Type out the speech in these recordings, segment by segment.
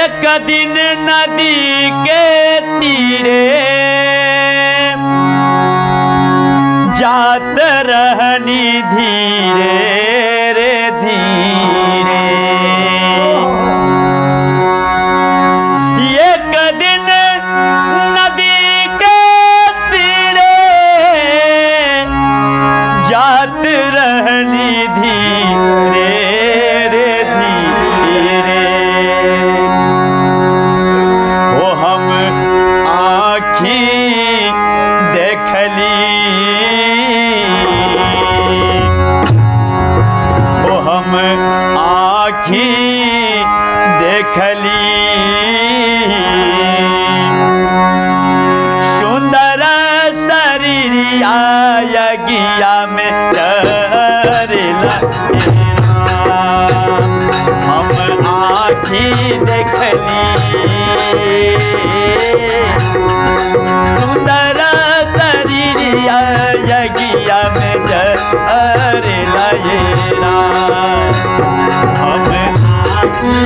एक दिन नदी के तीरे जात रहनी धीरे रे धीरे। एक दिन नदी के तीरे जात रहनी धीरे रे धीरे। वो हम आँखी देखली, वो हम आँखी देखली, सुंदर शरीरिया यज्ञिया में चरेला। हम आँखी देखली, सुंदर शरीरिया यज्ञिया में चरेला। हम आँखी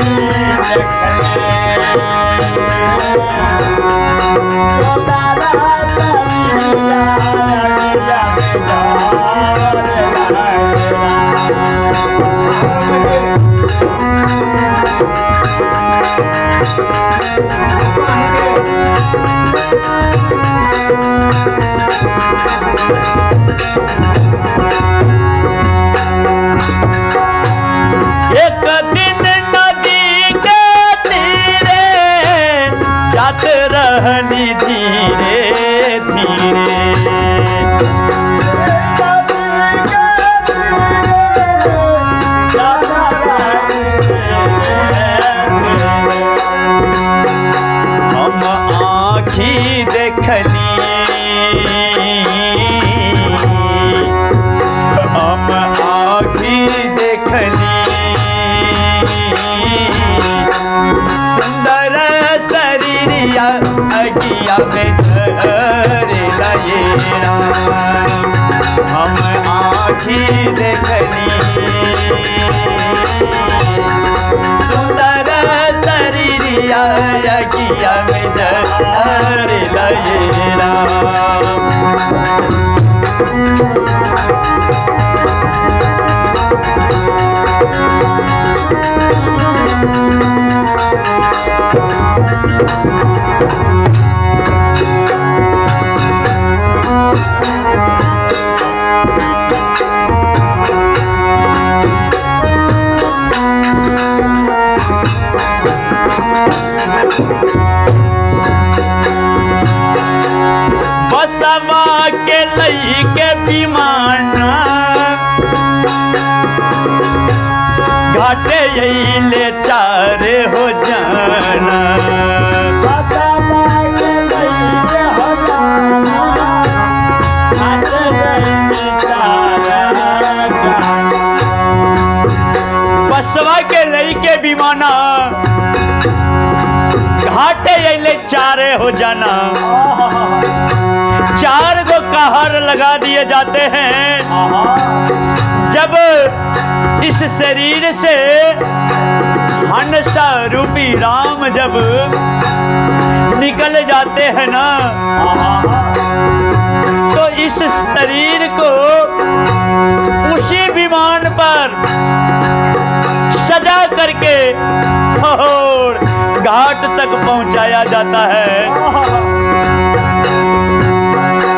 एक दिन नदी के तीरे जात रहनी धीरे धीरे। हम आँखी देखली, हम आँखी देखली, सुंदर शरीरिया अगिया में चरेला। हम आँखी देखली, सुंदर शरीरिया अगिया में चरेला। बसवा के लई के विमाना घाटे यही ले चारे हो जाना। बसवा के लई के विमाना घाटे यही चारे हो जाना। चार गो कहर लगा दिए जाते हैं जब इस शरीर से हंसा रूपी राम जब निकल जाते हैं ना, तो इस शरीर को उसी विमान पर सजा करके और घाट तक पहुंचाया जाता है।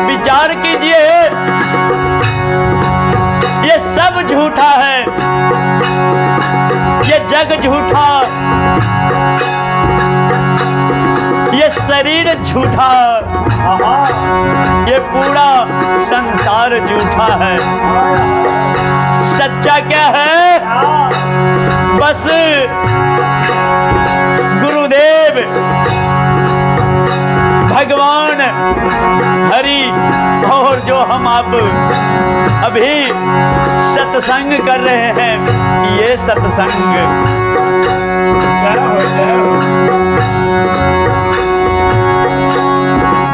विचार कीजिए, ये सब झूठा है, ये जग झूठा, ये शरीर झूठा, ये पूरा संसार झूठा है। सच्चा क्या है? बस गुरुदेव भगवान हरि और जो हम आप अभी सत्संग कर रहे हैं, ये सत्संग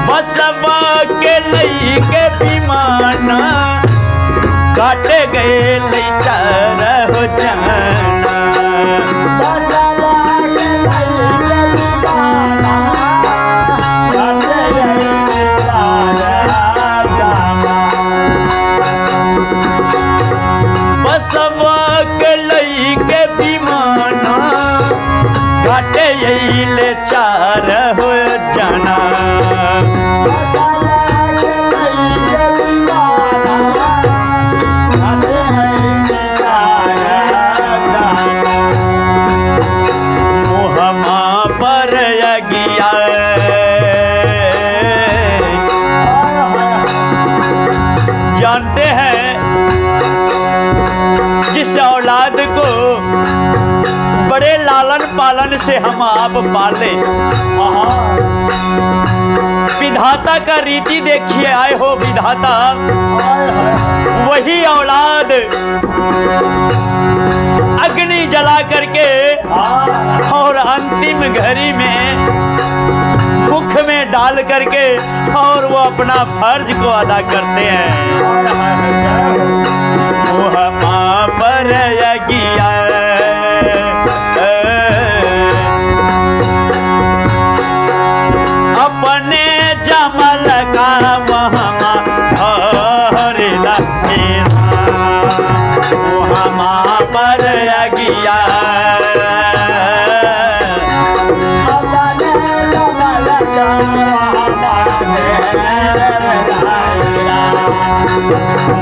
बसवा के लई के विमाना काटे गए लई चार हो जाना। ले चार हो जाना। मोहमा पर अगिया जानते हैं जिस औलाद को बड़े लालन पालन से हम आप पाले, विधाता का रीति देखिए आए हो विधाता, वही औलाद अग्नि जला करके और अंतिम घड़ी में मुख में डाल करके और वो अपना फर्ज को अदा करते हैं। मोहमा पर अगिया अपने जमल का वहमा हरिला मोहमा पर अगिया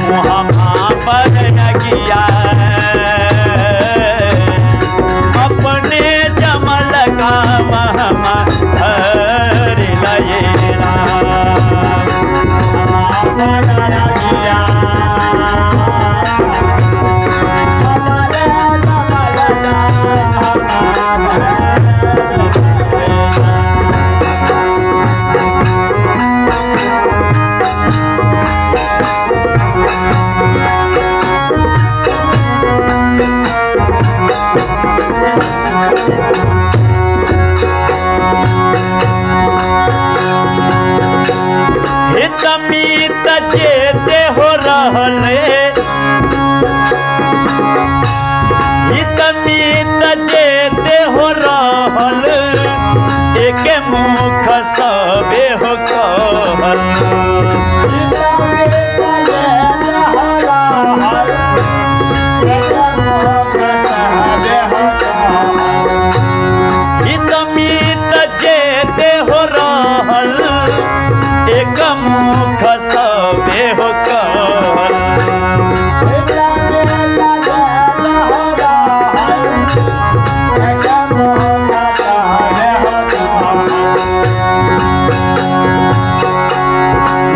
मोहमा पर अगिया अपने जमल का वहमा हरिला हितमीत चेते हो रहले, हितमीत चेते हो रहल, एक मुख सबे हो कहल। हितमीत चेते हो रहल, एक मुख सबे हो कहल।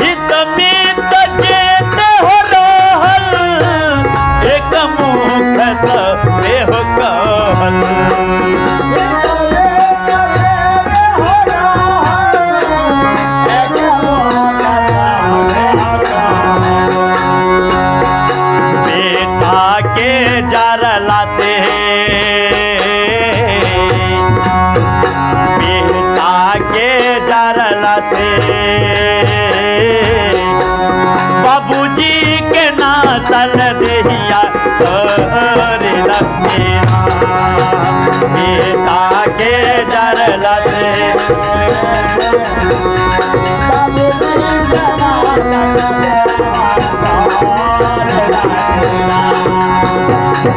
हितमीत चेते हो रहल, एक मुख सबे हो कहल। जारला से बेटा के जारला से बाबूजी के नासल देहिया सरे लखेरा, बेटा के जारला से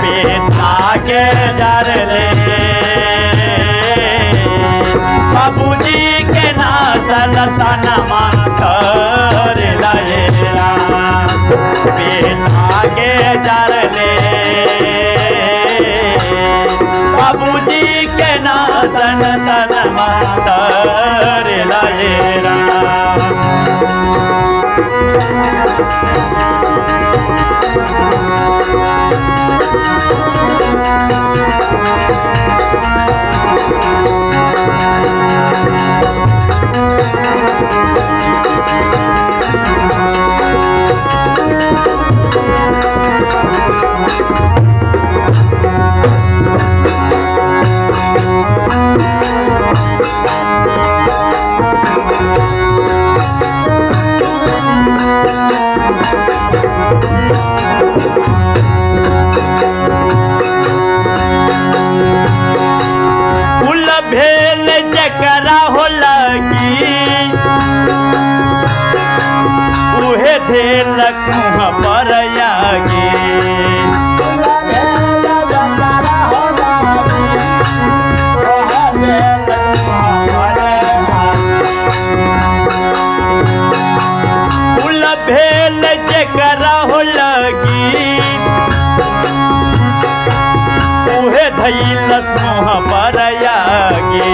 बेटा के जरले बाबूजी के नासल तनमा कर लयला। बेटा के जरले बाबूजी के नासल तनमा कर लयला। जकरा हो लगी उहे धेल कुह पर आगे। फूल भेल जेकरा हो लगी उहे धैलस मुँह पर आगे।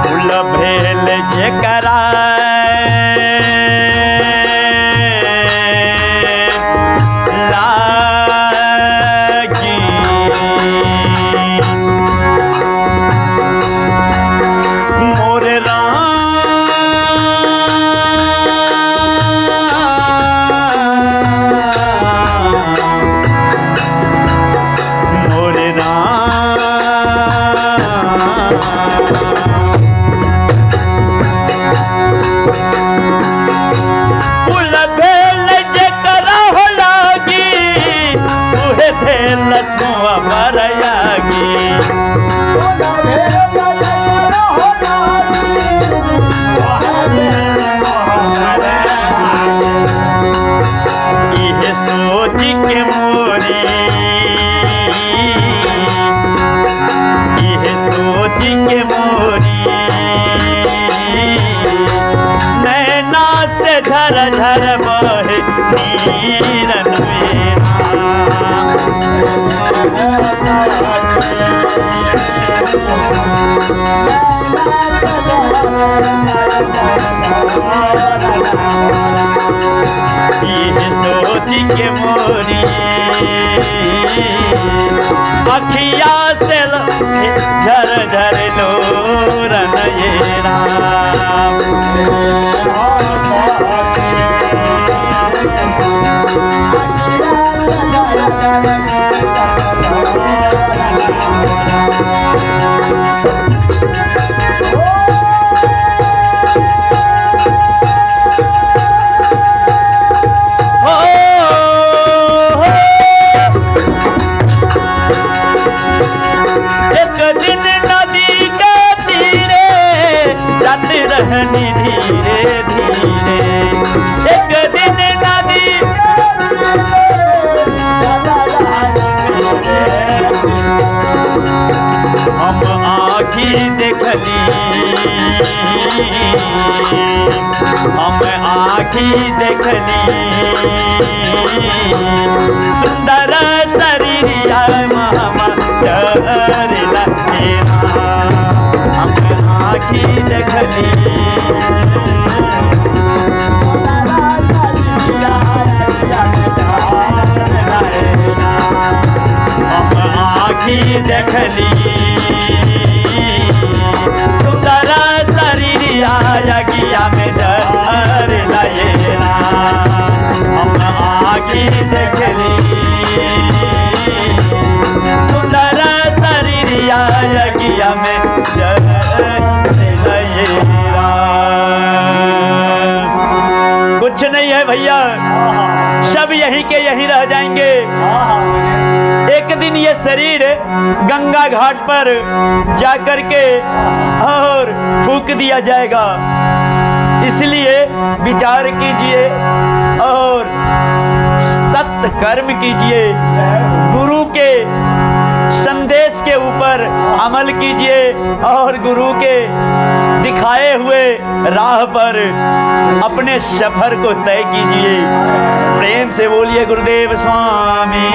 फूल भेल जेकरा झर झर बहे नीरन सोच के मोरी अखिया से झर झर लोरन ये राम। रहनी धीरे धीरे एक दिन नदी हम आँखी देखली हम आँखी देखली सुंदर शरीरिया मामा चरला हम आँखी देखली आँखी देखली सुंदर शरीर आया गिया में डर लयेरा हम आँखी देखली सुंदर शरीर आया गिया में डर लयेरा। कुछ नहीं है भैया, सब यहीं के यहीं रह जाएंगे। एक दिन ये शरीर गंगा घाट पर जाकर के और फूंक दिया जाएगा। इसलिए विचार कीजिए और सत्य कर्म कीजिए, गुरु के संदेश के ऊपर अमल कीजिए और गुरु के दिखाए हुए राह पर अपने सफर को तय कीजिए। प्रेम से बोलिए गुरुदेव स्वामी।